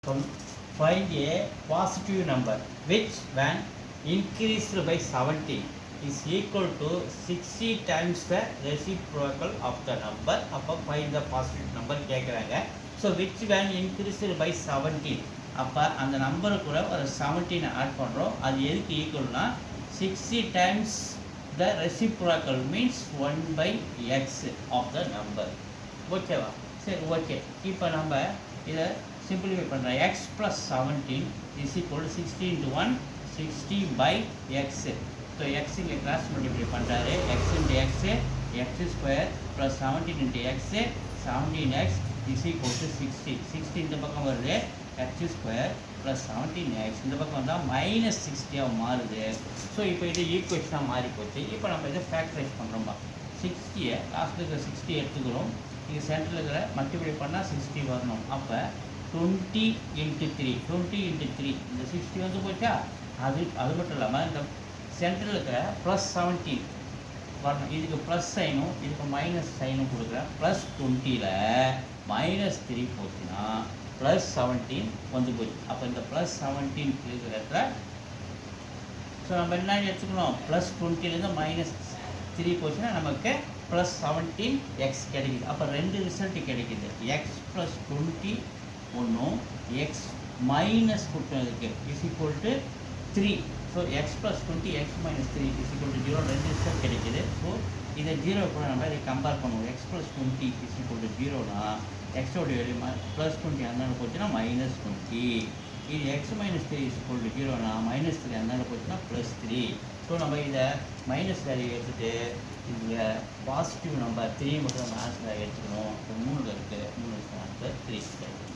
Find a positive number which when increased by 17 is equal to 60 times the reciprocal of the number. அப்போ find the positive number கேட்குறாங்க. So which when increased by 17 அப்போ அந்த number கூட ஒரு 17 add பண்ணுறோம். அது எதுக்கு ஈக்குவல்னா 60 times the reciprocal means 1 by x of the number. ஓகேவா? சரி, ஓகே. இப்போ நம்ம இதை simplify பண்ணுறேன். x plus 17 is equal to 60 into 1 60 by x. So x இங்கே கிராஸ் மல்டிப்ளை பண்ணுறாரு. x into x x square plus 17 into x 17x is equal to 60. 60 இந்த பக்கம் வருது, x square plus 17x இந்த பக்கம் வந்தால் மைனஸ் 60 மாறுது. ஸோ இப்போ இது ஈக்குவேஷனாக மாறி போச்சு. இப்போ நம்ம இதை ஃபேக்டரைஸ் பண்ணுறோம்பா. 60 லாஸ்ட்டில் இருக்கிற 60 எடுத்துக்கிறோம். இது சென்டரில் இருக்கிற மல்டிப்ளை பண்ணால் 60 வரணும். அப்போ 20 into 3 20 into 3 இந்த 60 வந்து போச்சா. அது மட்டும் இல்லாமல் இந்த சென்டரில் இருக்கிற ப்ளஸ் 17 வரணும். இதுக்கு ப்ளஸ் சைனும் இதுக்கு மைனஸ் சைனும் கொடுக்குறேன். ப்ளஸ் 20ல் மைனஸ் 3 போச்சுன்னா ப்ளஸ் 17 வந்து போச்சு. அப்போ இந்த ப்ளஸ் 17 இருக்கிற இடத்துல ஸோ நம்ம என்ன எடுத்துக்கணும், ப்ளஸ் 20லேருந்து மைனஸ் 3 போச்சுன்னா நமக்கு ப்ளஸ் 17x கிடைக்குது. அப்போ ரெண்டு ரிசல்ட்டு கிடைக்குது. எக்ஸ் ப்ளஸ் 20 ஒன்றும் எக்ஸ் மைனஸ் கொடுத்ததுக்கு is equal to 3. So X plus 20 X minus 3 is equal to 0 ரெண்டு ரிசல்ட் கிடைக்குது. ஸோ இதை 0 கூட நம்ம இதை கம்பேர் பண்ணுவோம். X plus 20 is equal to 0னா எக்ஸோட வேல்யூ ப்ளஸ் 20 அந்தாண்ட போச்சுன்னா மைனஸ் 20. இது x minus 3 is equal to 0னா மைனஸ் 3 அந்தாண்ட போச்சுன்னா ப்ளஸ் 3. ஸோ நம்ம இதை மைனஸ் வேல்யூ எடுத்துகிட்டு இங்கே பாசிட்டிவ் நம்பர் 3 மட்டும் நம்ம ஆன்சராக எடுத்துக்கணும். 3 இருக்குது, 3 ஆன்சர் 3.